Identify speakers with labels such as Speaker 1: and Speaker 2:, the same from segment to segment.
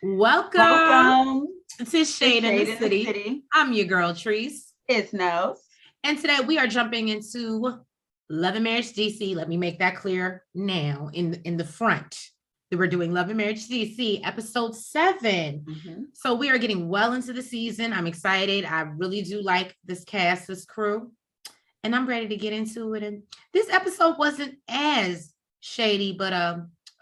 Speaker 1: Welcome
Speaker 2: Welcome
Speaker 1: to Shade in the City.
Speaker 2: City.
Speaker 1: I'm your girl, Treese.
Speaker 2: It's Nose.
Speaker 1: And today we are jumping into Love and Marriage DC. Let me make that clear now in the front that we're doing Love and Marriage DC episode 7.
Speaker 2: Mm-hmm.
Speaker 1: So we are getting well into the season. I'm excited. I really do like this cast, this crew, and I'm ready to get into it. And this episode wasn't as shady, but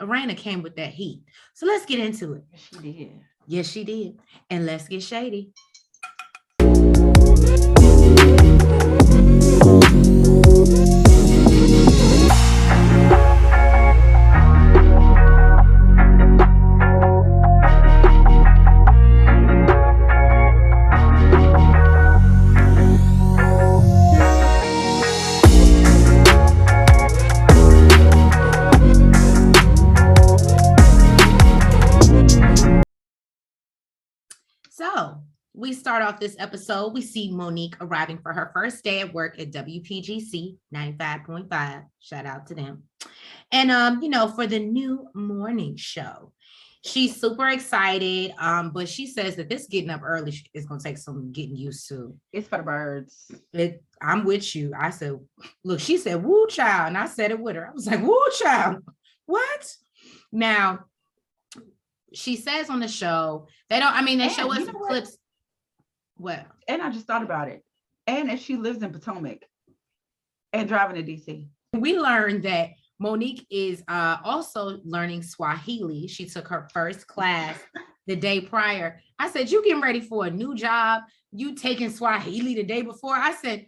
Speaker 1: Erana came with that heat. So let's get into it.
Speaker 2: She did.
Speaker 1: Yes, she did. And let's get shady. So we start off this episode. We see Monique arriving for her first day at work at WPGC 95.5. Shout out to them. And, for the new morning show. She's super excited, but she says that this getting up early is going to take some getting used to.
Speaker 2: It's for the birds.
Speaker 1: I'm with you. I said, look, she said, woo, child. And I said it with her. I was like, woo, child. What? Now, she says on the show, they show us clips. Well,
Speaker 2: and I just thought about it. And if she lives in Potomac and driving to DC.
Speaker 1: We learned that Monique is also learning Swahili. She took her first class the day prior. I said, you getting ready for a new job? You taking Swahili the day before? I said,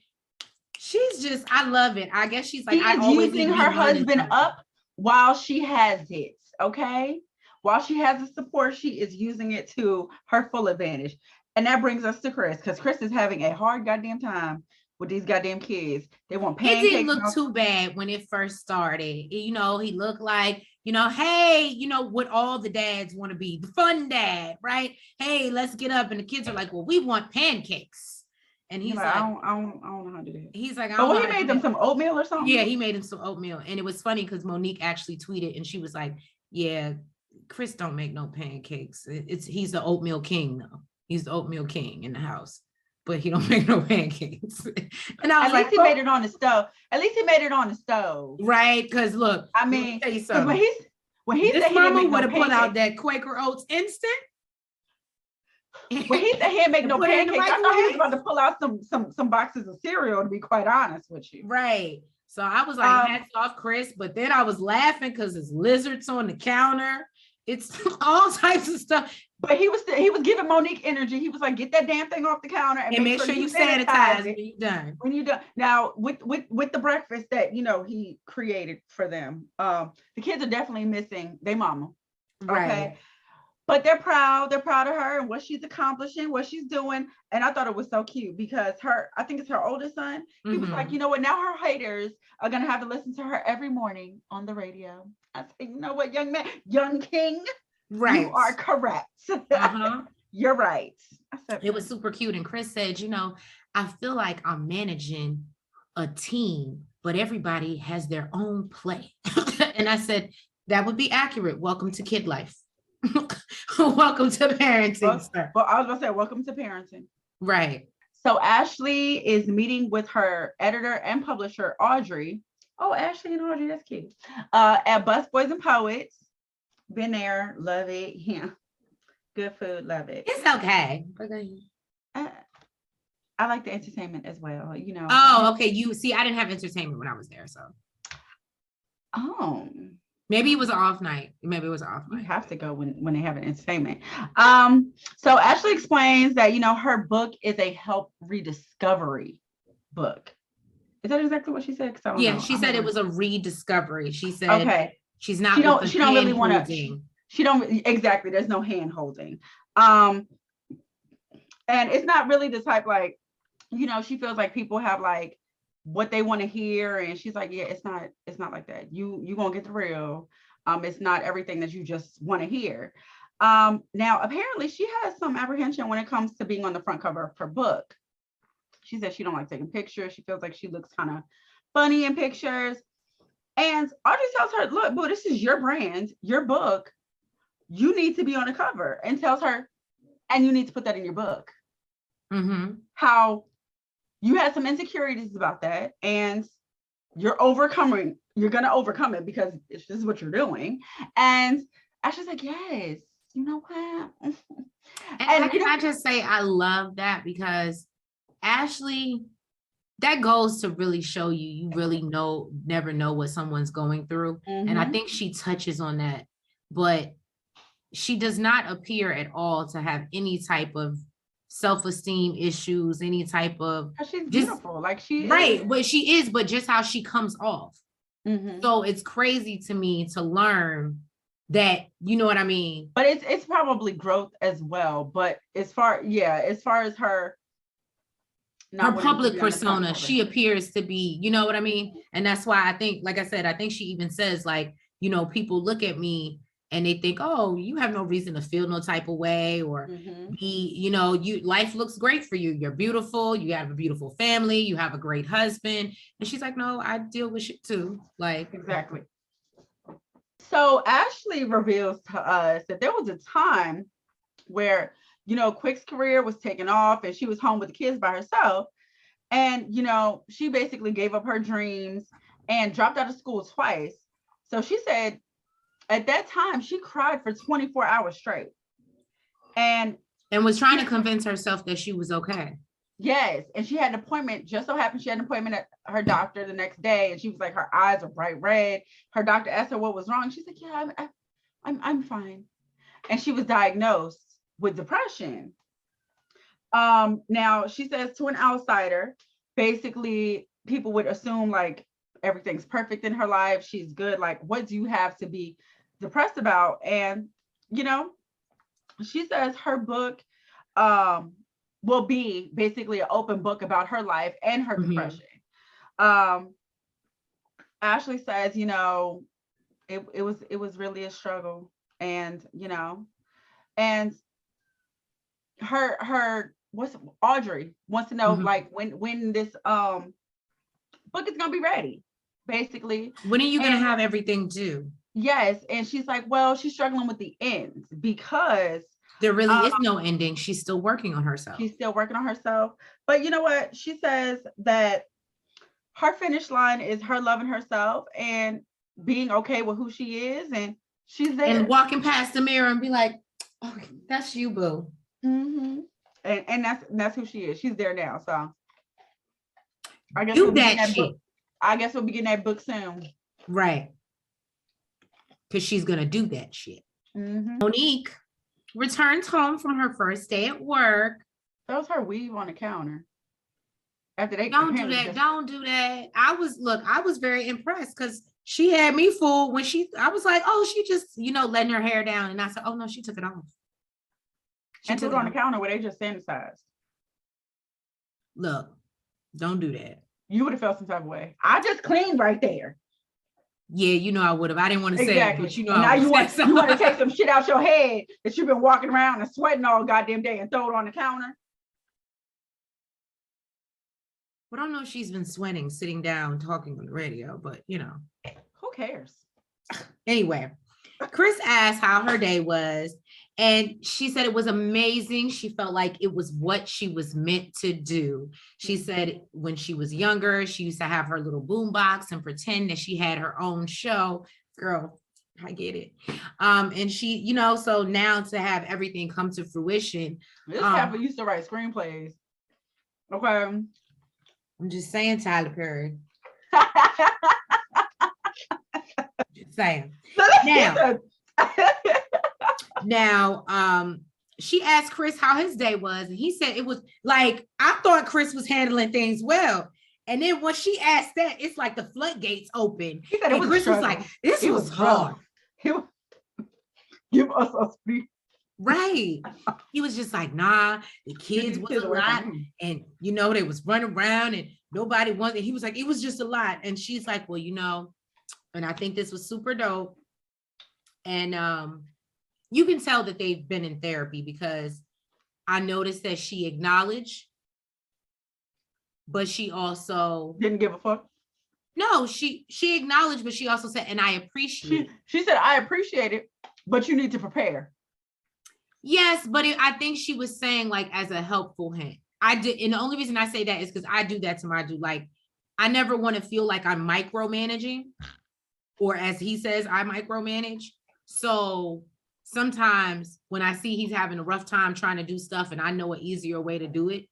Speaker 1: I love it. I guess she's like,
Speaker 2: I always using her husband up while she has it. Okay. While she has the support, she is using it to her full advantage. And that brings us to Chris, because Chris is having a hard goddamn time with these goddamn kids. They want pancakes.
Speaker 1: It didn't look too bad when it first started. He looked like, hey, what all the dads want to be, the fun dad, right? Hey, let's get up. And the kids are like, well, we want pancakes. And he's like,
Speaker 2: I don't know how to do that.
Speaker 1: He's like,
Speaker 2: he made them some oatmeal or something?
Speaker 1: Yeah, he made them some oatmeal. And it was funny because Monique actually tweeted and she was like, yeah, Chris don't make no pancakes. He's the oatmeal king though. He's the oatmeal king in the house, but he don't make no pancakes. And I was
Speaker 2: At least he made it on the stove. At least he made it on the stove.
Speaker 1: Right, because look,
Speaker 2: I mean, when he
Speaker 1: this
Speaker 2: said
Speaker 1: mama would have put out that Quaker Oats instant.
Speaker 2: When he said he didn't make no pancakes, I thought he was about to pull out some boxes of cereal, to be quite honest with you.
Speaker 1: Right. So I was like, hats off, Chris. But then I was laughing because there's lizards on the counter. It's all types of stuff. But
Speaker 2: he was giving Monique energy. He was like, get that damn thing off the counter and make sure you sanitize it when you're done. Now, with the breakfast that, he created for them, the kids are definitely missing their mama.
Speaker 1: Right.
Speaker 2: Okay. But they're proud. They're proud of her and what she's accomplishing, what she's doing. And I thought it was so cute because I think it's her oldest son. He was like, you know what? Now her haters are going to have to listen to her every morning on the radio. I said, you know what, young king,
Speaker 1: right?
Speaker 2: You are correct. You're right. I said,
Speaker 1: it was super cute. And Chris said, I feel like I'm managing a team, but everybody has their own play. And I said, that would be accurate. Welcome to kid life. Welcome to parenting.
Speaker 2: Well, I was going to say, welcome to parenting.
Speaker 1: Right.
Speaker 2: So Ashley is meeting with her editor and publisher, Audrey. Oh, Ashley and Audrey, that's cute. At Busboys and Poets. Been there, love it. Yeah. Good food, love it.
Speaker 1: It's okay.
Speaker 2: I like the entertainment as well,
Speaker 1: Oh, okay. You see, I didn't have entertainment when I was there, so.
Speaker 2: Oh.
Speaker 1: Maybe it was an off night. You
Speaker 2: have to go when they have an entertainment. So Ashley explains that, her book is a help rediscovery book. Is that exactly what she said?
Speaker 1: Yeah, she said it was a rediscovery. She said, okay, she's not.
Speaker 2: She don't really want to. She don't exactly. There's no hand holding. And it's not really the type like, she feels like people have like what they want to hear, and she's like, yeah, it's not like that. You gonna get the real. It's not everything that you just want to hear. Now apparently she has some apprehension when it comes to being on the front cover of her book. She said she don't like taking pictures. She feels like she looks kind of funny in pictures. And Audrey tells her, look, boo, this is your brand, your book. you need to be on the cover, and tells her, and you need to put that in your book. How you had some insecurities about that, and you're going to overcome it because this is what you're doing. And Ashley's like, yes, you know what?
Speaker 1: And can I just say, I love that, because Ashley, that goes to really show you really never know what someone's going through. And I think she touches on that, but she does not appear at all to have any type of self-esteem issues, any type of,
Speaker 2: she's beautiful, like she
Speaker 1: right,
Speaker 2: is.
Speaker 1: but she is, but just how she comes off. So it's crazy to me to learn that, you know what I mean?
Speaker 2: But it's probably growth as well. But as far as her
Speaker 1: public persona, she appears to be, you know what I mean? And that's why I think, like I said, I think she even says, like, you know, people look at me and they think, oh, you have no reason to feel no type of way, or be, you know, life looks great for you. You're beautiful. You have a beautiful family. You have a great husband. And she's like, no, I deal with shit too. Like,
Speaker 2: exactly. So Ashley reveals to us that there was a time where, you know, Quick's career was taking off and she was home with the kids by herself. And, you know, she basically gave up her dreams and dropped out of school twice. So she said at that time she cried for 24 hours straight. And
Speaker 1: was trying to convince herself that she was okay.
Speaker 2: Yes. And she had an appointment. Just so happened she had an appointment at her doctor the next day. And she was like, her eyes are bright red. Her doctor asked her what was wrong. She's like, yeah, I'm fine. And she was diagnosed with depression. Now she says, to an outsider, basically people would assume like everything's perfect in her life. She's good. Like, what do you have to be depressed about? And, you know, she says her book will be basically an open book about her life and her depression. Ashley says, you know, it was really a struggle. And, you know, and Audrey wants to know like when this book is gonna be ready, basically.
Speaker 1: When are you gonna have everything due?
Speaker 2: Yes. And she's like, well, she's struggling with the ends because
Speaker 1: there really is no ending. She's still working on herself.
Speaker 2: But you know what? She says that her finish line is her loving herself and being okay with who she is. And she's there.
Speaker 1: And walking past the mirror and be like, oh, that's you, boo.
Speaker 2: And that's who she is. She's there now. So I guess
Speaker 1: we'll be
Speaker 2: getting that book soon.
Speaker 1: Right. Because she's going to do that shit. Monique returns home from her first day at work.
Speaker 2: That was her weave on the counter. After they
Speaker 1: don't do that. I was very impressed because she had me fooled when I was like, oh, she just, you know, letting her hair down. And I said, oh no, she took it off.
Speaker 2: She took it on the counter where they just sanitized.
Speaker 1: Look, don't do that.
Speaker 2: You would have felt some type of way. I just cleaned right there.
Speaker 1: Yeah, you know I would have. I didn't want to say it, but you know.
Speaker 2: Now you want to take some shit out your head that you've been walking around and sweating all goddamn day and throw it on the counter.
Speaker 1: Well, I don't know if she's been sweating, sitting down, talking on the radio, but you know.
Speaker 2: Who cares?
Speaker 1: Anyway, Chris asked how her day was, and she said it was amazing. She felt like it was what she was meant to do. She said when she was younger, she used to have her little boombox and pretend that she had her own show. Girl, I get it. And she, you know, so now to have everything come to fruition.
Speaker 2: This heifer used to write screenplays. Okay.
Speaker 1: I'm just saying, Tyler Perry. Just saying. Now, she asked Chris how his day was, and he said it was like, I thought Chris was handling things well. And then when she asked that, it's like the floodgates open.
Speaker 2: He said
Speaker 1: Chris was like, this was hard.
Speaker 2: Give us a speech.
Speaker 1: Right. He was just like, nah, the kids was a lot. And, you know, they was running around and nobody wanted. He was like, it was just a lot. And she's like, well, you know, and I think this was super dope. And you can tell that they've been in therapy because I noticed that she acknowledged, but she also
Speaker 2: didn't give a fuck.
Speaker 1: No, she acknowledged, but she also said, and I appreciate.
Speaker 2: She said, I appreciate it, but you need to prepare.
Speaker 1: Yes, but I think she was saying like as a helpful hint. I did, and the only reason I say that is because I do that to my dude. Like, I never want to feel like I'm micromanaging, or as he says, I micromanage. So sometimes when I see he's having a rough time trying to do stuff, and I know an easier way to do it,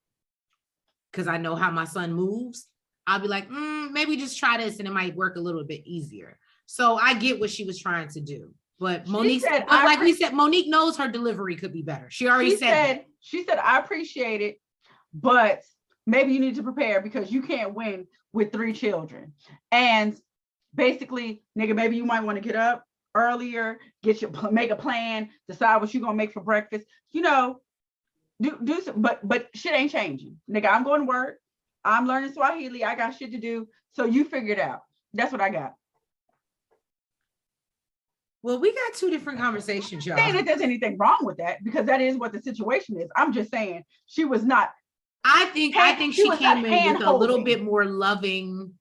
Speaker 1: because I know how my son moves, I'll be like, maybe just try this, and it might work a little bit easier. So I get what she was trying to do. But Monique said, like we said, Monique knows her delivery could be better. She already said
Speaker 2: she said, I appreciate it, but maybe you need to prepare because you can't win with 3 children. And basically, nigga, maybe you might want to get up earlier, make a plan, decide what you're gonna make for breakfast. You know, do some, but shit ain't changing. Nigga, I'm going to work. I'm learning Swahili. I got shit to do. So you figure it out. That's what I got.
Speaker 1: Well, we got 2 different conversations, y'all.
Speaker 2: Saying that there's anything wrong with that because that is what the situation is. I'm just saying she was not.
Speaker 1: I think she came in with a little bit more loving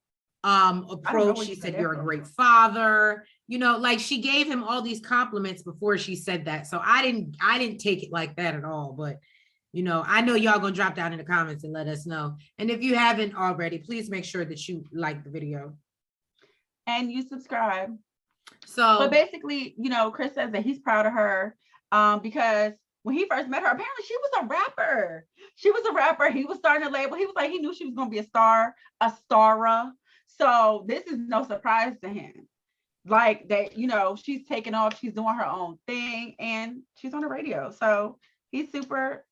Speaker 1: approach. She said, "You're a great father." You know, like she gave him all these compliments before she said that. So I didn't take it like that at all. But you know, I know y'all gonna drop down in the comments and let us know. And if you haven't already, please make sure that you like the video
Speaker 2: and you subscribe.
Speaker 1: So,
Speaker 2: but basically, you know, Chris says that he's proud of her because when he first met her, apparently she was a rapper. She was a rapper. He was starting a label. He was like, he knew she was going to be a star, a starra. So this is no surprise to him. Like that, you know, she's taking off. She's doing her own thing and she's on the radio. So he's super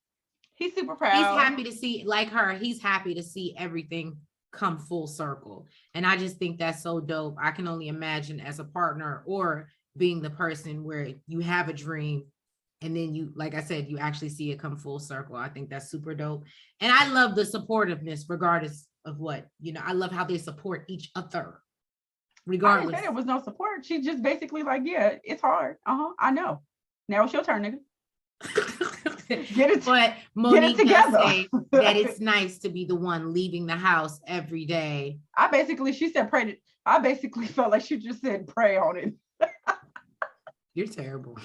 Speaker 2: proud.
Speaker 1: He's happy to see, like her, he's happy to see everything come full circle. And I just think that's so dope. I can only imagine as a partner or being the person where you have a dream and then you, like I said, you actually see it come full circle. I think that's super dope. And I love the supportiveness regardless of what, you know, I love how they support each other. Regardless.
Speaker 2: I didn't say there was no support. She just basically like, yeah, it's hard. I know. Now it's your turn, nigga.
Speaker 1: But Monique does say that it's nice to be the one leaving the house every day.
Speaker 2: She said pray. I basically felt like she just said pray on it.
Speaker 1: You're terrible.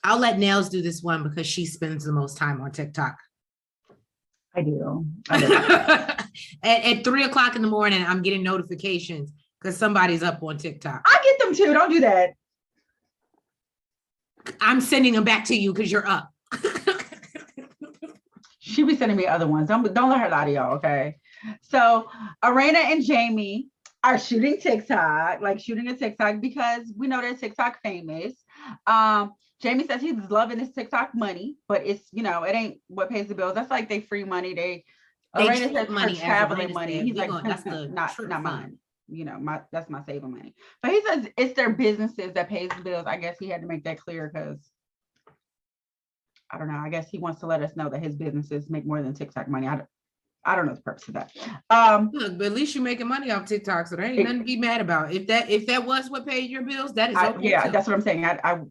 Speaker 1: I'll let Nails do this one because she spends the most time on TikTok.
Speaker 2: I do.
Speaker 1: at 3:00 in the morning, I'm getting notifications because somebody's up on TikTok.
Speaker 2: I get them too. Don't do that.
Speaker 1: I'm sending them back to you because you're up.
Speaker 2: She be sending me other ones. Don't let her lie to y'all, okay? So Erana and Jamie are shooting a TikTok because we know they're TikTok famous. Jamie says he's loving his TikTok money, but it's, you know, it ain't what pays the bills. That's like they free money. Erana says money, traveling money. He's like, that's not mine. You know, that's my saving money. But he says it's their businesses that pays the bills. I guess he had to make that clear because I don't know. I guess he wants to let us know that his businesses make more than TikTok money. I don't know the purpose of that.
Speaker 1: Look, but at least you're making money off TikTok, so there ain't nothing to be mad about. If that was what paid your bills, that is okay.
Speaker 2: Yeah, that's what I'm saying.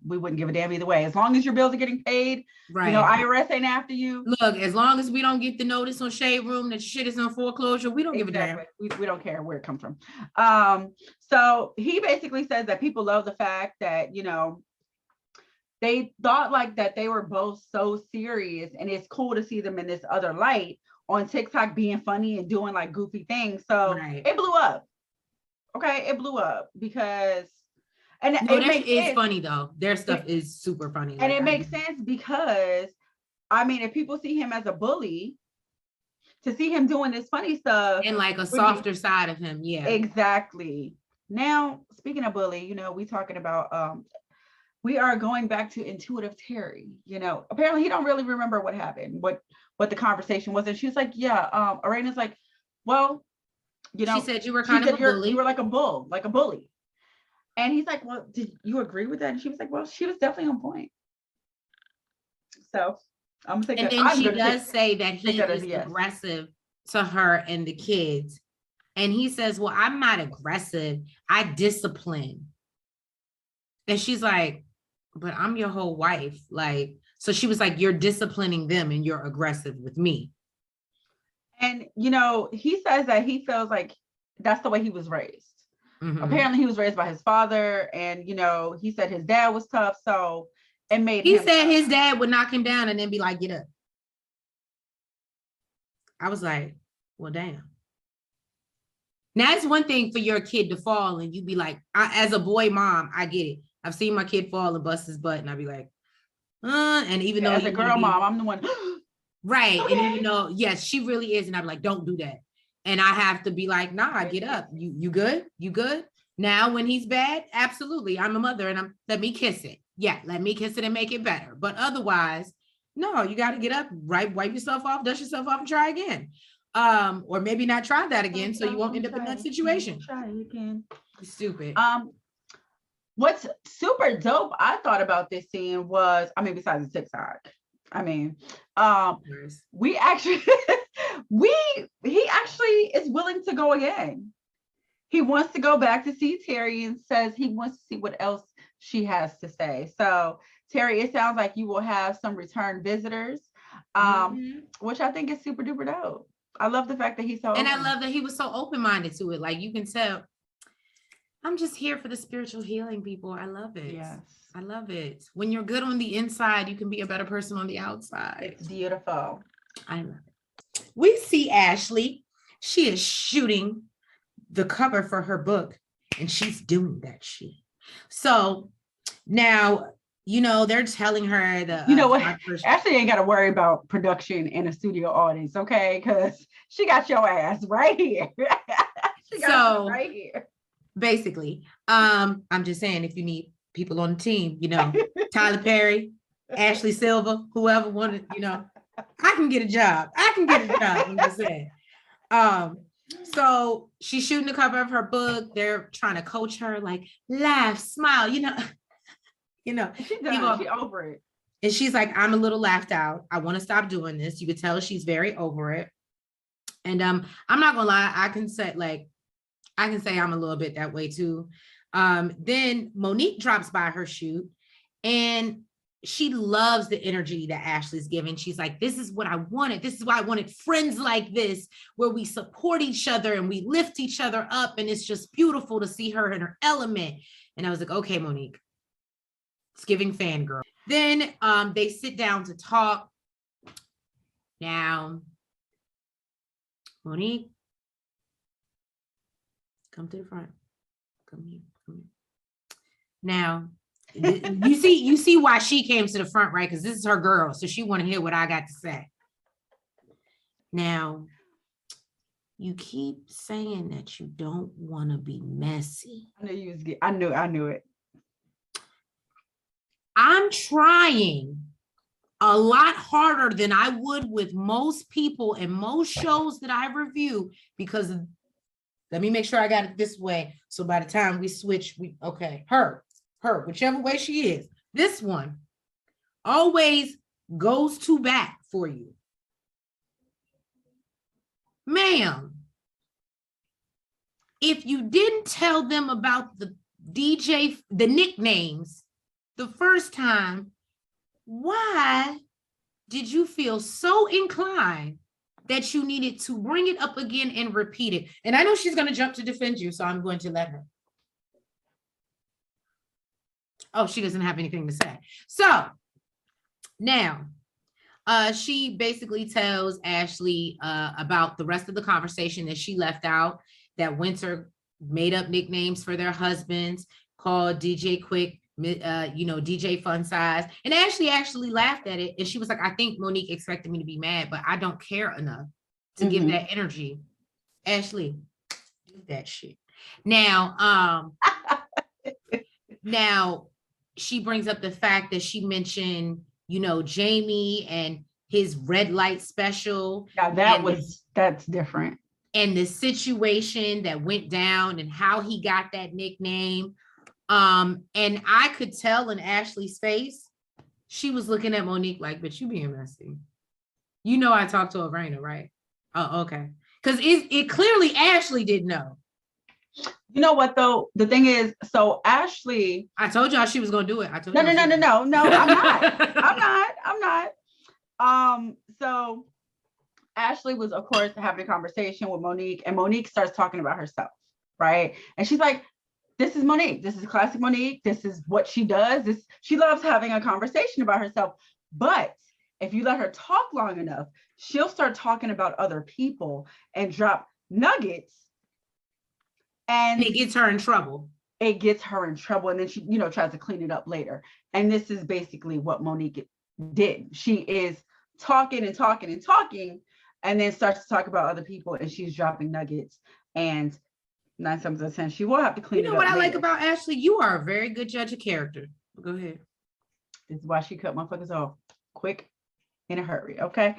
Speaker 2: We wouldn't give a damn either way. As long as your bills are getting paid, right? You know, IRS ain't after you.
Speaker 1: Look, as long as we don't get the notice on Shade Room that shit is on foreclosure, we don't give a damn.
Speaker 2: We don't care where it comes from. So he basically says that people love the fact that, you know, they thought like that they were both so serious, and it's cool to see them in this other light on TikTok being funny and doing like goofy things. So It blew up. Okay, it blew up because
Speaker 1: it is funny though. Their stuff is super funny.
Speaker 2: And it makes sense because I mean, if people see him as a bully, to see him doing this funny stuff
Speaker 1: and like a softer side of him, yeah.
Speaker 2: Exactly. Now, speaking of bully, you know, we talking about we are going back to Intuitive Terry. You know, apparently he don't really remember what happened, what the conversation was. And she was like, yeah, Erana's like, well, you know,
Speaker 1: she said you were kind of a bully.
Speaker 2: You were like a bully. And he's like, well, did you agree with that? And she was like, well, she was definitely on point. So I'm thinking.
Speaker 1: And then she does say that he is aggressive to her and the kids. And he says, well, I'm not aggressive. I discipline. And she's like, but I'm your whole wife. Like, so she was like, you're disciplining them and you're aggressive with me.
Speaker 2: And, you know, he says that he feels like that's the way he was raised. Apparently he was raised by his father, and he said his dad was tough, so it made
Speaker 1: he
Speaker 2: him
Speaker 1: said
Speaker 2: tough.
Speaker 1: his dad would knock him down and then be like, get up. I was like, well, damn. Now it's one thing for your kid to fall and you be like, as a boy mom, I get it. I've seen my kid fall and bust his butt, and I'd be like, and even though
Speaker 2: as a girl mom, I'm the one.
Speaker 1: Right. And even though, yes, she really is. And I'm like, don't do that. And I have to be like, nah, get up. You good? You good? Now, when he's bad, absolutely. I'm a mother and let me kiss it. Yeah, let me kiss it and make it better. But otherwise, no, you got to get up, right? Wipe yourself off, dust yourself off, and try again. Or maybe not try that again, so you won't end up in that situation.
Speaker 2: Try again.
Speaker 1: Stupid.
Speaker 2: What's super dope I thought about this scene was, besides the TikTok, we actually, he actually is willing to go again. He wants to go back to see Terry and says he wants to see what else she has to say. So Terry, it sounds like you will have some return visitors, which I think is super duper dope. I love the fact that he's so
Speaker 1: open. I love that he was so open-minded to it. Like, you can tell, I'm just here for the spiritual healing, people. I love it. Yes. I love it. When you're good on the inside, you can be a better person on the outside.
Speaker 2: It's beautiful.
Speaker 1: I love it. We see Ashley. She is shooting the cover for her book, and she's doing that shit. So now, they're telling her
Speaker 2: what? Ashley ain't got to worry about production in a studio audience, okay? Because she got your ass right here. She got you right here.
Speaker 1: Basically, I'm just saying, if you need people on the team, Tyler Perry, Ashley Silva, whoever wanted, I can get a job. I'm just saying. So she's shooting the cover of her book. They're trying to coach her, like, laugh, smile,
Speaker 2: She's done. She's over it.
Speaker 1: And she's like, I'm a little laughed out. I want to stop doing this. You could tell she's very over it. And I'm not gonna lie, I can say I'm a little bit that way too. Then Monique drops by her shoot, and she loves the energy that Ashley's giving. She's like, this is what I wanted. This is why I wanted friends like this, where we support each other and we lift each other up. And it's just beautiful to see her in her element. And I was like, okay, Monique, it's giving fangirl. Then they sit down to talk. Now, Monique, come to the front. Come here. Now, you see why she came to the front, right? Because this is her girl, so she want to hear what I got to say. Now, you keep saying that you don't want to be messy.
Speaker 2: I knew it.
Speaker 1: I'm trying a lot harder than I would with most people and most shows that I review, because let me make sure I got it this way. So by the time we switch, her, whichever way she is, this one always goes to bat for you. Ma'am, if you didn't tell them about the nicknames the first time, why did you feel so inclined that you needed to bring it up again and repeat it? And I know she's going to jump to defend you, so I'm going to let her. Oh, she doesn't have anything to say. So now she basically tells Ashley about the rest of the conversation that she left out, that Winter made up nicknames for their husbands, called DJ Quick, DJ Fun Size. And Ashley actually laughed at it. And she was like, I think Monique expected me to be mad, but I don't care enough to give that energy. Ashley, do that shit. Now, now she brings up the fact that she mentioned, Jamie and his red light special.
Speaker 2: Yeah, that's different.
Speaker 1: And the situation that went down and how he got that nickname. And I could tell in Ashley's face, she was looking at Monique like, but you being messy. I talked to Erana, right? Oh, okay. Because it clearly Ashley didn't know.
Speaker 2: You know what though? The thing is, so Ashley,
Speaker 1: I told y'all she was gonna do it.
Speaker 2: No, I'm not. So Ashley was, of course, having a conversation with Monique, and Monique starts talking about herself, right? And she's like, this is Monique. This is classic Monique. This is what she does. She loves having a conversation about herself. But if you let her talk long enough, she'll start talking about other people and drop nuggets. And
Speaker 1: it gets her in trouble.
Speaker 2: It gets her in trouble. And then she, tries to clean it up later. And this is basically what Monique did. She is talking and talking and talking, and then starts to talk about other people, and she's dropping nuggets. And 9 times out of 10, she will have to clean it up.
Speaker 1: You know what I like about Ashley? You are a very good judge of character. Go ahead.
Speaker 2: This is why she cut motherfuckers off quick, in a hurry. Okay.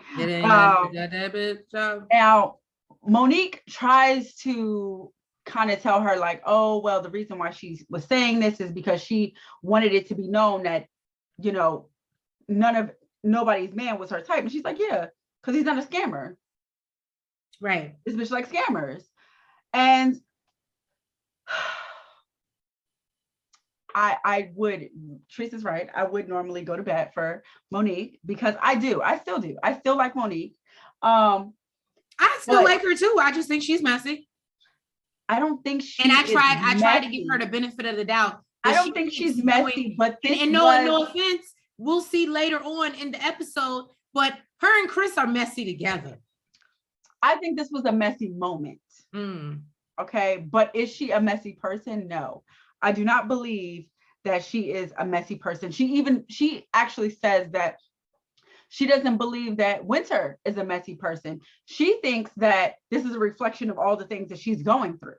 Speaker 2: Now, Monique tries to kind of tell her like, oh, well, the reason why she was saying this is because she wanted it to be known that, nobody's man was her type. And she's like, yeah, because he's not a scammer.
Speaker 1: Right.
Speaker 2: This bitch like scammers. And I would, Teresa's right, I would normally go to bat for Monique, because I still do. I still like Monique.
Speaker 1: I still like her too. I just think she's messy.
Speaker 2: I don't think she
Speaker 1: and I tried to give her the benefit of the doubt.
Speaker 2: I don't think she's messy, but this
Speaker 1: no offense, we'll see later on in the episode, but her and Chris are messy together.
Speaker 2: I think this was a messy moment. Okay, but is she a messy person? No, I do not believe that she is a messy person. She actually says that she doesn't believe that Winter is a messy person. She thinks that this is a reflection of all the things that she's going through.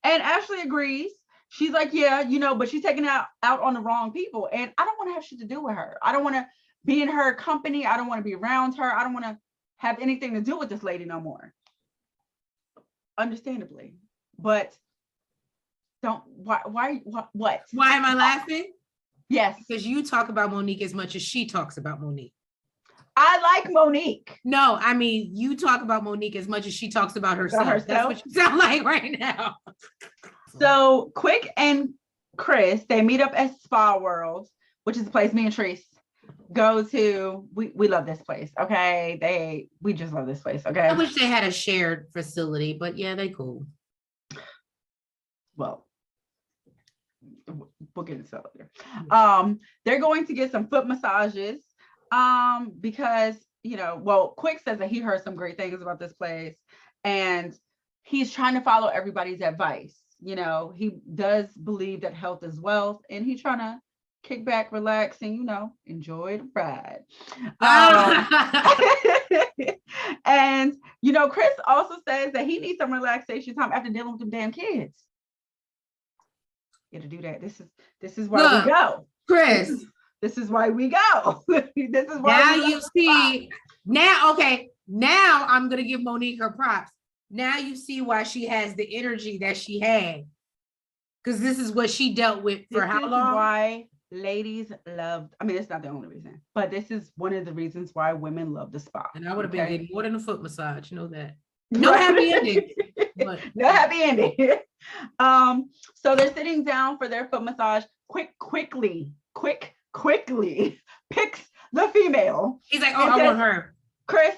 Speaker 2: And Ashley agrees. She's like, yeah, but she's taking out on the wrong people. And I don't want to have shit to do with her. I don't want to be in her company. I don't want to be around her. I don't want to have anything to do with this lady no more. Understandably. But why what?
Speaker 1: Why am I laughing?
Speaker 2: Yes.
Speaker 1: Because you talk about Monique as much as she talks about Monique.
Speaker 2: I like Monique.
Speaker 1: No, I mean, you talk about Monique as much as she talks about herself. That's what you sound like right now.
Speaker 2: So Quick and Chris, they meet up at Spa World, which is the place me and Trace go to. We love this place. Okay. We just love this place. Okay.
Speaker 1: I wish they had a shared facility, but yeah, they cool.
Speaker 2: Well, we'll get into that later. They're going to get some foot massages. Because, Quick says that he heard some great things about this place, and he's trying to follow everybody's advice. He does believe that health is wealth, and he's trying to kick back, relax, and, enjoy the ride. And, Chris also says that he needs some relaxation time after dealing with them damn kids. You got to do that. This is why we go.
Speaker 1: Chris.
Speaker 2: This is why we go. This is why
Speaker 1: now you see. Now, okay. Now I'm gonna give Monique her props. Now you see why she has the energy that she had, because this is what she dealt with for how long?
Speaker 2: Why ladies loved. I mean, it's not the only reason, but this is one of the reasons why women love the spa.
Speaker 1: And I would have been getting more than a foot massage. You know that. No happy ending. But.
Speaker 2: No happy ending. So they're sitting down for their foot massage. Quickly picks the female.
Speaker 1: He's like, oh, I want her.
Speaker 2: Chris,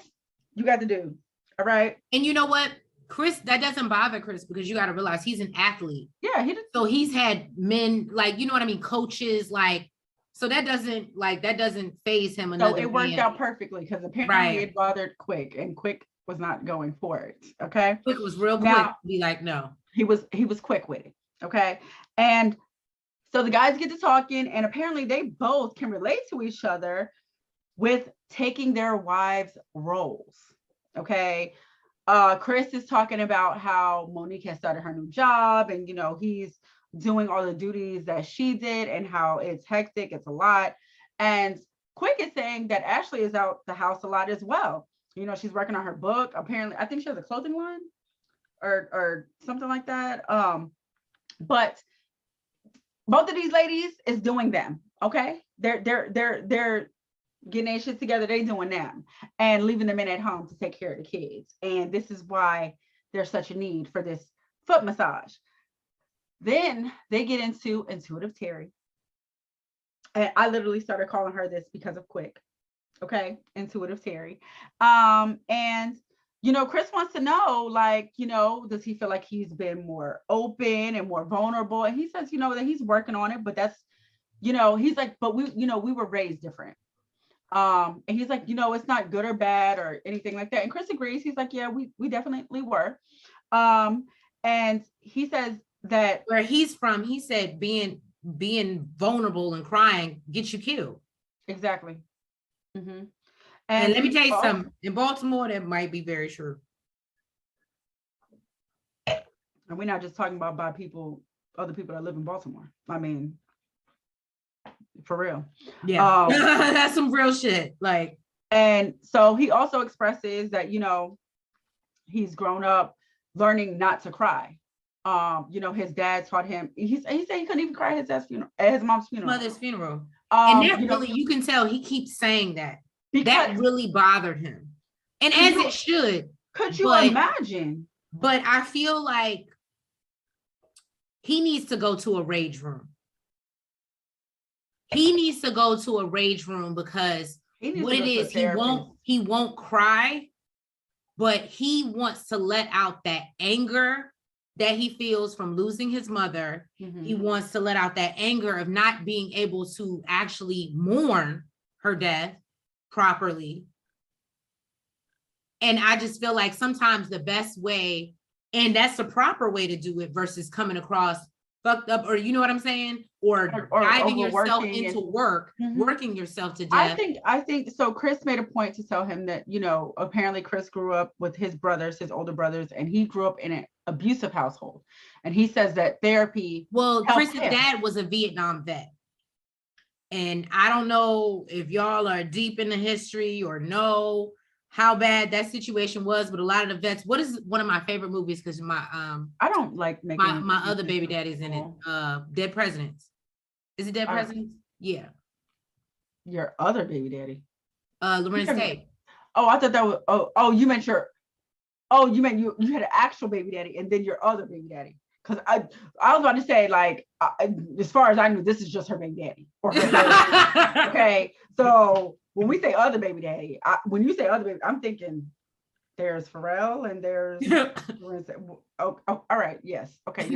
Speaker 2: you got to do. All right.
Speaker 1: And you know what? Chris, that doesn't bother Chris, because you got to realize he's an athlete.
Speaker 2: Yeah, he did.
Speaker 1: So he's had men, like, you know what I mean? Coaches, like, so that doesn't phase him.
Speaker 2: So it worked out perfectly, because apparently it bothered Quick, and Quick was not going for it. Okay.
Speaker 1: Quick was real quick to be like, no.
Speaker 2: He was quick with it. Okay. And so the guys get to talking, and apparently they both can relate to each other with taking their wives' roles. Okay. Chris is talking about how Monique has started her new job, and he's doing all the duties that she did, and how it's hectic, it's a lot. And Quick is saying that Ashley is out the house a lot as well. She's working on her book. Apparently, I think she has a clothing line or something like that. But both of these ladies is doing them. Okay. They're getting their shit together. They doing them and leaving the men at home to take care of the kids. And this is why there's such a need for this foot massage. Then they get into Intuitive Terry. And I literally started calling her this because of Quick. Okay. Intuitive Terry. And Chris wants to know, like, does he feel like he's been more open and more vulnerable? And he says, that he's working on it, but that's, he's like, but we were raised different. And he's like, it's not good or bad or anything like that. And Chris agrees. He's like, yeah, we definitely were. And he says that
Speaker 1: where he's from, he said being vulnerable and crying gets you killed.
Speaker 2: Exactly. Mm-hmm.
Speaker 1: And let me tell you something, in Baltimore, that might be very true.
Speaker 2: And we're not just talking about by other people that live in Baltimore. I mean, for real.
Speaker 1: Yeah. That's some real shit. Like,
Speaker 2: and so he also expresses that, he's grown up learning not to cry. His dad taught him, he said he couldn't even cry at his mom's funeral.
Speaker 1: Mother's funeral. And that really, you can tell he keeps saying that. That really bothered him. And as it should.
Speaker 2: Could you imagine?
Speaker 1: But I feel like he needs to go to a rage room. He needs to go to a rage room because what it is, he won't cry, but he wants to let out that anger that he feels from losing his mother. Mm-hmm. He wants to let out that anger of not being able to actually mourn her death properly. And I just feel like sometimes the best way, and that's the proper way to do it versus coming across fucked up, or you know what I'm saying? Or driving yourself into work, working yourself to death.
Speaker 2: I think so. Chris made a point to tell him that, apparently Chris grew up with his older brothers, and he grew up in an abusive household. And he says that therapy.
Speaker 1: Well, Chris's dad was a Vietnam vet. And I don't know if y'all are deep in the history or know how bad that situation was, but a lot of the vets, what is one of my favorite movies? Because I
Speaker 2: don't like making
Speaker 1: my other baby daddy's in it. Dead Presidents. Is it Dead Presidents? Yeah.
Speaker 2: Your other baby daddy.
Speaker 1: Lorenz Tate.
Speaker 2: Oh, I thought that was you meant you had an actual baby daddy and then your other baby daddy. Because I was about to say, like, as far as I knew, this is just her baby daddy. Or her baby. Okay, so when we say other baby daddy, when you say other baby, I'm thinking there's Pharrell and there's all right, yes, okay,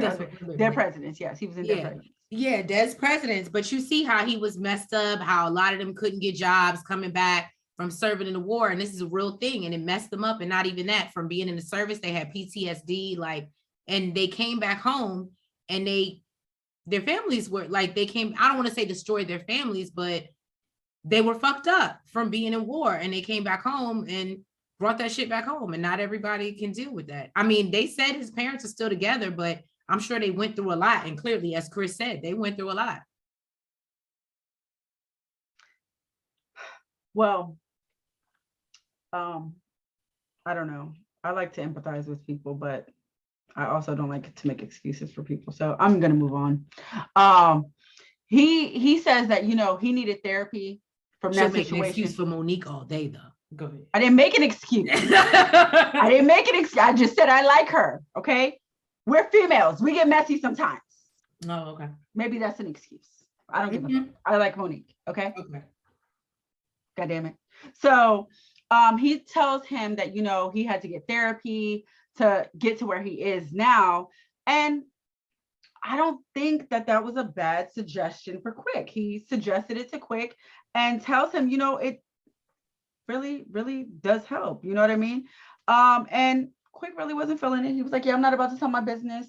Speaker 2: Dead Presidents, yes, he was in Dead Presidents.
Speaker 1: Yeah, Dead Presidents, but you see how he was messed up, how a lot of them couldn't get jobs coming back from serving in the war, and this is a real thing, and it messed them up. And not even that, from being in the service, they had PTSD, like. And they came back home and their families were like, I don't want to say destroyed their families, but they were fucked up from being in war, and they came back home and brought that shit back home. And not everybody can deal with that. I mean, they said his parents are still together, but I'm sure they went through a lot. And clearly, as Chris said, they went through a lot.
Speaker 2: Well, I don't know. I like to empathize with people, but I also don't like to make excuses for people. So I'm going to move on. He says that, he needed therapy from that situation.
Speaker 1: Make an excuse for Monique all day, though. Go ahead.
Speaker 2: I didn't make an excuse. I just said I like her. Okay. We're females. We get messy sometimes.
Speaker 1: Oh, okay.
Speaker 2: Maybe that's an excuse. I don't give a fuck. I like Monique. Okay.
Speaker 1: Okay.
Speaker 2: God damn it. So he tells him that, he had to get therapy to get to where he is now. And I don't think that was a bad suggestion for Quick. He suggested it to Quick and tells him, it really, really does help. You know what I mean? And Quick really wasn't feeling it. He was like, yeah, I'm not about to tell my business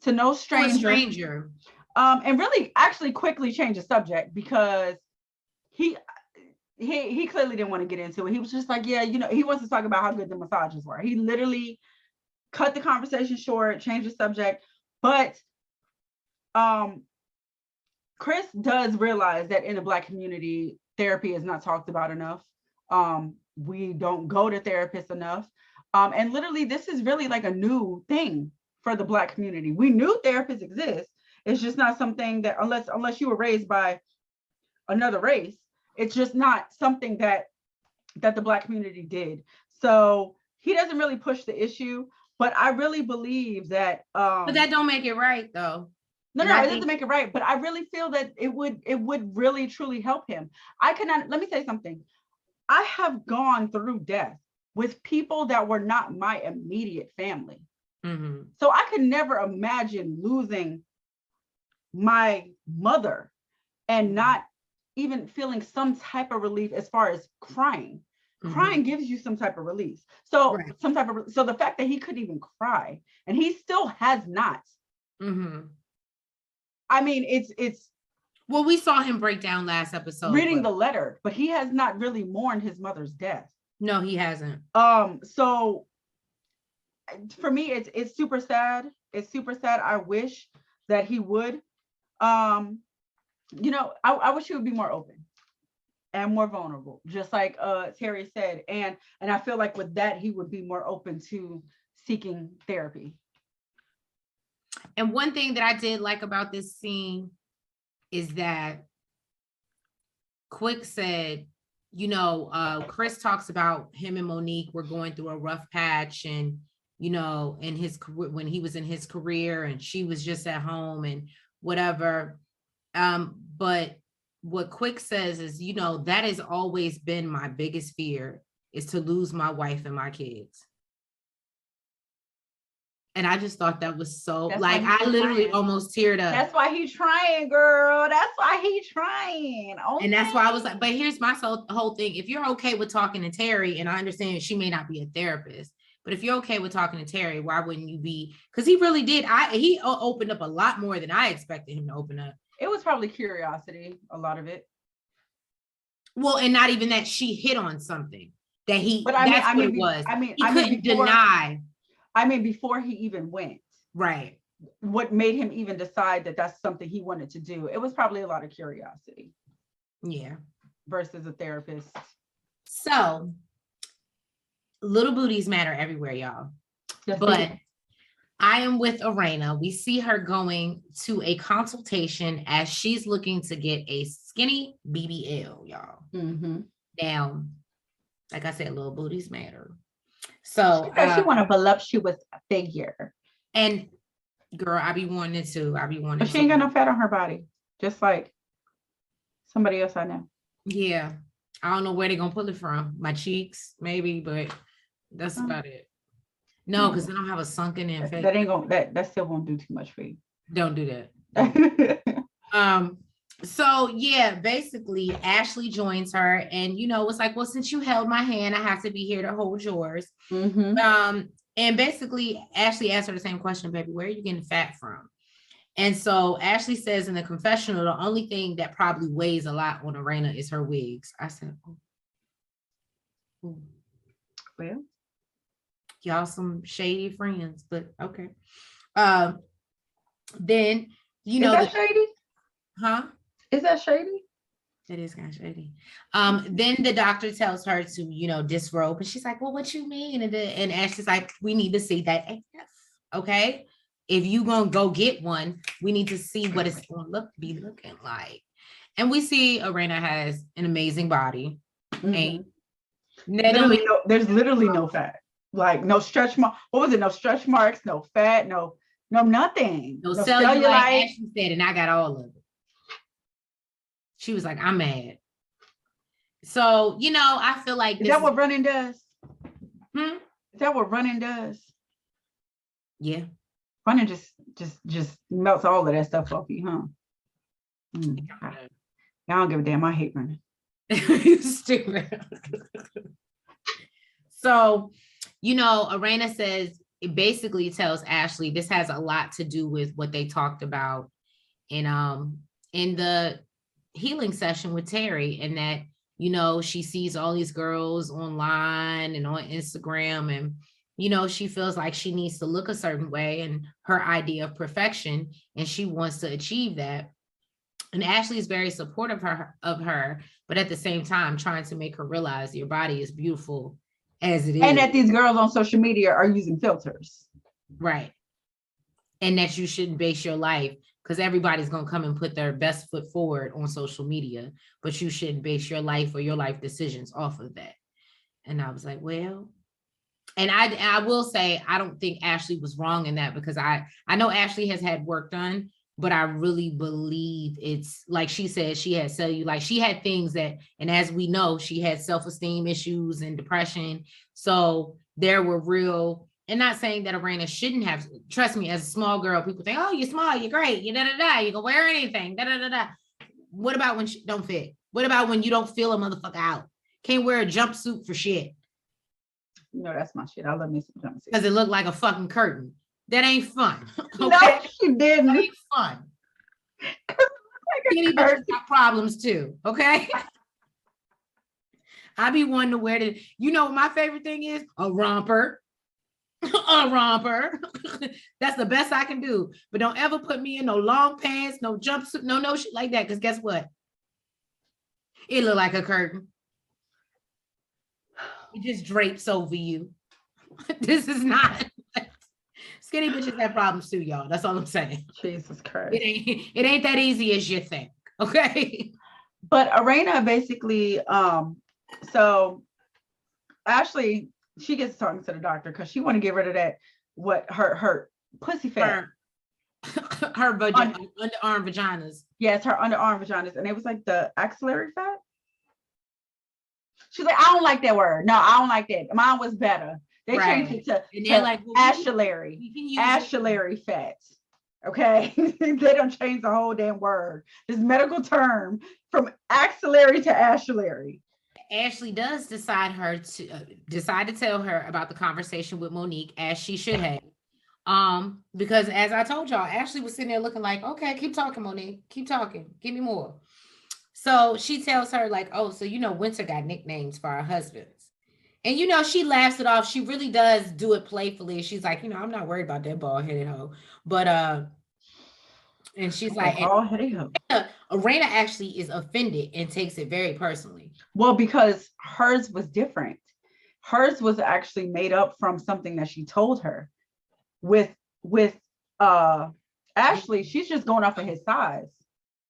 Speaker 2: to no stranger. And really actually quickly changed the subject because he clearly didn't want to get into it. He was just like, yeah, he wants to talk about how good the massages were. He literally cut the conversation short, changed the subject. But Chris does realize that in the Black community, therapy is not talked about enough. We don't go to therapists enough. And literally, this is really like a new thing for the Black community. We knew therapists exist. It's just not something that, unless you were raised by another race, it's just not something that the Black community did. So he doesn't really push the issue. But I really believe that.
Speaker 1: But that don't make it right, though.
Speaker 2: No, it doesn't make it right. But I really feel that it would really truly help him. Let me say something. I have gone through death with people that were not my immediate family.
Speaker 1: Mm-hmm.
Speaker 2: So I could never imagine losing my mother and not even feeling some type of relief as far as crying. Crying gives you some type of release. So so the fact that he couldn't even cry, and he still has not. I mean, it's
Speaker 1: well, we saw him break down last episode
Speaker 2: reading the letter, but he has not really mourned his mother's death.
Speaker 1: No, he hasn't.
Speaker 2: So for me, it's super sad. It's super sad. I wish that he would. You know, I wish he would be more open and more vulnerable, just like Terry said. And I feel like with that, he would be more open to seeking therapy.
Speaker 1: And one thing that I did like about this scene is that Quick said, you know, Chris talks about him and Monique were going through a rough patch, and, you know, in his when he was in his career and she was just at home and whatever. But what Quick says is, you know, that has always been my biggest fear, is to lose my wife and my kids. And I just thought that was so, like, I literally almost teared up.
Speaker 2: That's why he's trying, girl. That's why he's trying.
Speaker 1: Okay. And that's why I was like, but here's my whole thing. If you're okay with talking to Terry, and I understand she may not be a therapist, but if you're okay with talking to Terry, why wouldn't you be? Because he really did. He opened up a lot more than I expected him to open up.
Speaker 2: It was probably curiosity, a lot of it.
Speaker 1: Well, and not even that, she hit on something that he,
Speaker 2: but
Speaker 1: that's what it was. He couldn't deny.
Speaker 2: I mean, before he even went.
Speaker 1: Right.
Speaker 2: What made him even decide that that's something he wanted to do? It was probably a lot of curiosity.
Speaker 1: Yeah.
Speaker 2: Versus a therapist.
Speaker 1: So, little booties matter everywhere, y'all. But I am with Erana. We see her going to a consultation as she's looking to get a skinny BBL, y'all. Now, like I said, little booties matter. So
Speaker 2: she want a voluptuous figure.
Speaker 1: And girl, I be wanting it too.
Speaker 2: But she ain't got no fat on her body, just like somebody else I know.
Speaker 1: Yeah, I don't know where they're gonna pull it from. My cheeks, maybe, but that's about it. No, because they don't have a sunken in face.
Speaker 2: That ain't gonna that still won't do too much for you.
Speaker 1: Don't do that. So yeah, basically Ashley joins her, and you know, it's like, well, since you held my hand, I have to be here to hold yours. And basically Ashley asked her the same question, baby, where are you getting fat from? And so Ashley says in the confessional, the only thing that probably weighs a lot on Erana is her wigs. I said, oh. Well, y'all some shady friends, but okay. Then, you know,
Speaker 2: is that shady?
Speaker 1: Huh?
Speaker 2: Is that shady?
Speaker 1: It is kind of shady. Then the doctor tells her to, you know, disrobe, and she's like, well, what you mean? And Ashley's like, we need to see that AF, okay? If you gonna go get one, we need to see what it's gonna be looking like. And we see Erana has an amazing body. There's
Speaker 2: literally no fat, like no stretch mark. What was it? No stretch marks, no fat, no nothing.
Speaker 1: No cellulite. Ashley said, and I got all of it. She was like, I'm mad. So, you know, I feel like
Speaker 2: is that what running does?
Speaker 1: Is
Speaker 2: that what running does?
Speaker 1: Yeah.
Speaker 2: Running just melts all of that stuff off you, huh? I don't give a damn. I hate running.
Speaker 1: You stupid. So, you know, Erana says, it basically tells Ashley this has a lot to do with what they talked about in the healing session with Terry, and that, you know, she sees all these girls online and on Instagram, and, you know, she feels like she needs to look a certain way and her idea of perfection, and she wants to achieve that. And Ashley is very supportive of her, but at the same time trying to make her realize your body is beautiful as it is.
Speaker 2: And that these girls on social media are using filters.
Speaker 1: Right. And that you shouldn't base your life, because everybody's going to come and put their best foot forward on social media, but you shouldn't base your life or your life decisions off of that. And I was like, well, and I will say, I don't think Ashley was wrong in that, because I know Ashley has had work done, but I really believe it's like she said, she had like she had things that, and as we know, she had self-esteem issues and depression. So there were real, and not saying that Erana shouldn't have, trust me, as a small girl, people think, oh, you're small, you're great, you da-da-da, you can wear anything, da-da-da-da. What about when shit don't fit? What about when you don't feel a motherfucker out? Can't wear a jumpsuit for shit.
Speaker 2: No, that's my shit. I love me some jumpsuits.
Speaker 1: Because it looked like a fucking curtain. That ain't fun. Okay?
Speaker 2: No, she didn't.
Speaker 1: That ain't fun. Skinny bitches got problems too, okay? I be wanting to wear the, you know what my favorite thing is? A romper. A romper. That's the best I can do. But don't ever put me in no long pants, no jumpsuit, no shit like that. Because guess what? It look like a curtain. It just drapes over you. This is not. Skinny bitches have problems too, y'all. That's all I'm saying.
Speaker 2: Jesus Christ.
Speaker 1: It ain't that easy as you think. Okay.
Speaker 2: But Erana basically, so Ashley, she gets talking to the doctor because she want to get rid of that, what her pussy fat.
Speaker 1: Her underarm vaginas.
Speaker 2: Yes, her underarm vaginas. And it was like the axillary fat. She's like, I don't like that word. No, I don't like that. Mine was better. They changed it to like, axillary fat. Okay. They don't change the whole damn word. This medical term from axillary to axillary.
Speaker 1: Ashley does decide to tell her about the conversation with Monique, as she should have. Because as I told y'all, Ashley was sitting there looking like, okay, keep talking, Monique, keep talking, give me more. So she tells her like, oh, so you know, Winter got nicknames for our husbands. And you know, she laughs it off. She really does do it playfully. She's like, you know, I'm not worried about that bald-headed hoe. But and she's like,
Speaker 2: bald-headed hoe.
Speaker 1: Erana actually is offended and takes it very personally.
Speaker 2: Well, because hers was different. Hers was actually made up from something that she told her. With Ashley, she's just going off of his size.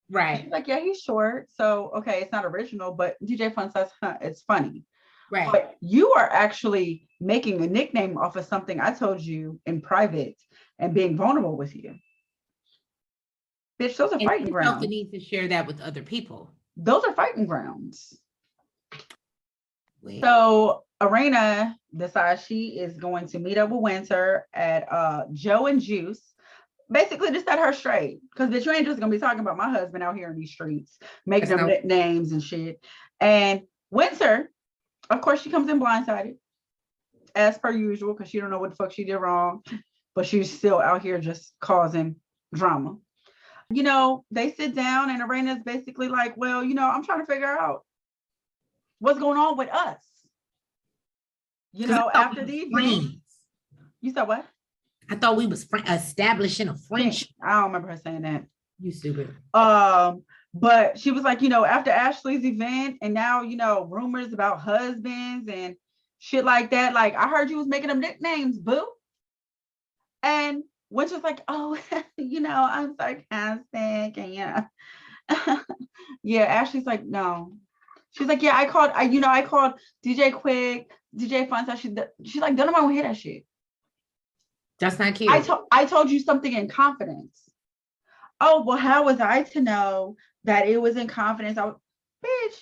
Speaker 1: Right.
Speaker 2: She's like, yeah, he's short. So okay, it's not original, but DJ Fun says it's funny.
Speaker 1: Right.
Speaker 2: But you are actually making a nickname off of something I told you in private and being vulnerable with you. Bitch, those are fighting grounds. You felt
Speaker 1: the need to share that with other people.
Speaker 2: Those are fighting grounds. Wait. So Erana decides she is going to meet up with Winter at Joe and Juice. Basically to set her straight. Because bitch, you ain't just gonna be talking about my husband out here in these streets, making them nicknames and shit. And Winter, of course, she comes in blindsided, as per usual, because she don't know what the fuck she did wrong, but she's still out here just causing drama. You know, they sit down and Erana's basically like, well, you know, I'm trying to figure out what's going on with us. You know, after the event. You said what?
Speaker 1: I thought we was establishing a friendship.
Speaker 2: I don't remember her saying that.
Speaker 1: You stupid.
Speaker 2: But she was like, you know, after Ashley's event and now, you know, rumors about husbands and shit like that. Like, I heard you was making them nicknames, boo. And Winter's like, oh, you know, I'm sarcastic. And yeah. Yeah, Ashley's like, no. She's like, yeah, I called DJ Quick, DJ Fun. She's like, don't nobody hear that shit.
Speaker 1: That's not cute.
Speaker 2: I told you something in confidence. Oh, well, how was I to know that it was in confidence? Bitch.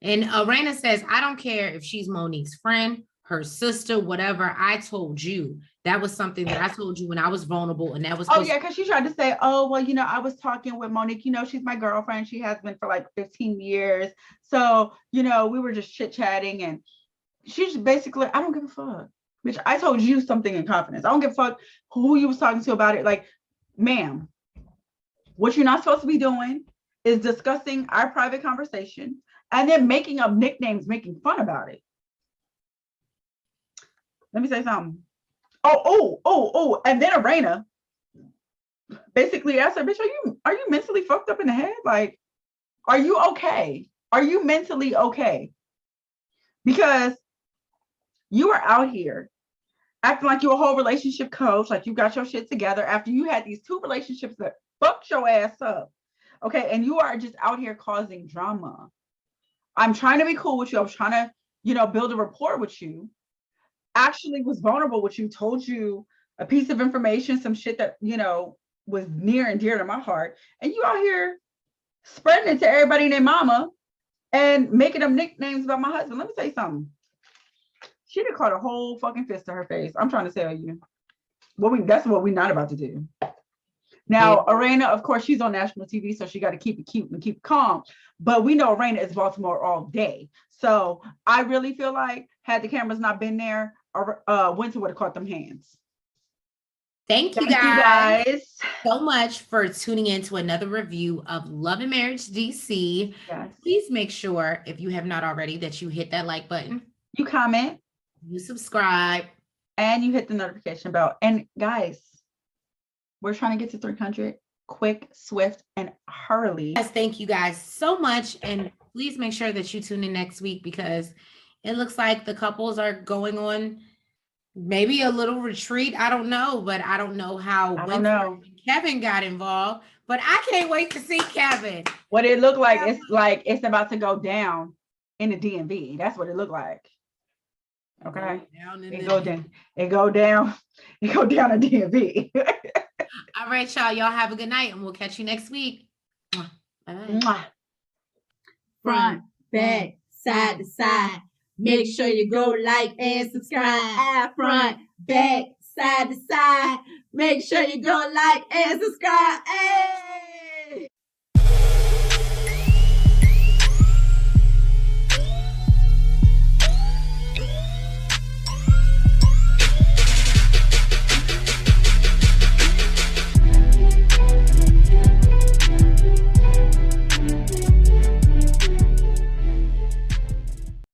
Speaker 1: And Erana says, I don't care if she's Monique's friend, her sister, whatever. I told you. That was something that I told you when I was vulnerable. And that was.
Speaker 2: Oh, yeah, because she tried to say, oh, well, you know, I was talking with Monique. You know, she's my girlfriend. She has been for like 15 years. So, you know, we were just chit-chatting. And she's basically, I don't give a fuck. Bitch, I told you something in confidence. I don't give a fuck who you was talking to about it. Like, ma'am, what you're not supposed to be doing is discussing our private conversation and then making up nicknames, making fun about it. Let me say something. Oh. And then Erana basically asked her, bitch, are you mentally fucked up in the head? Like, are you okay? Are you mentally okay? Because you are out here acting like you're a whole relationship coach, like you got your shit together after you had these 2 relationships that fucked your ass up. Okay. And you are just out here causing drama. I'm trying to be cool with you. I was trying to, you know, build a rapport with you. Actually was vulnerable with you, told you a piece of information, some shit that, you know, was near and dear to my heart. And you out here spreading it to everybody and their mama and making them nicknames about my husband. Let me tell you something. She'd have caught a whole fucking fist to her face. I'm trying to tell you. That's what we're not about to do. Now, yeah. Erana, of course, she's on national TV, so she got to keep it cute and keep it calm. But we know Erana is Baltimore all day. So I really feel like had the cameras not been there, Winter would have caught them hands.
Speaker 1: Thank you guys so much for tuning in to another review of Love and Marriage DC. Yes. Please make sure, if you have not already, that you hit that like button.
Speaker 2: You comment.
Speaker 1: You subscribe.
Speaker 2: And you hit the notification bell. And guys, we're trying to get to 300 quick, swift, and hurriedly.
Speaker 1: Yes, thank you guys so much. And please make sure that you tune in next week because it looks like the couples are going on maybe a little retreat. I don't know, but I don't know how Kevin got involved. But I can't wait to see Kevin.
Speaker 2: What it looked like, it's about to go down in the DMV. That's what it looked like. Okay. It go down in DMV.
Speaker 1: All right, y'all. Y'all have a good night, and we'll catch you next week. Bye-bye.
Speaker 3: Front, back, side to side. Make sure you go like and subscribe. Front, back, side to side. Make sure you go like and subscribe.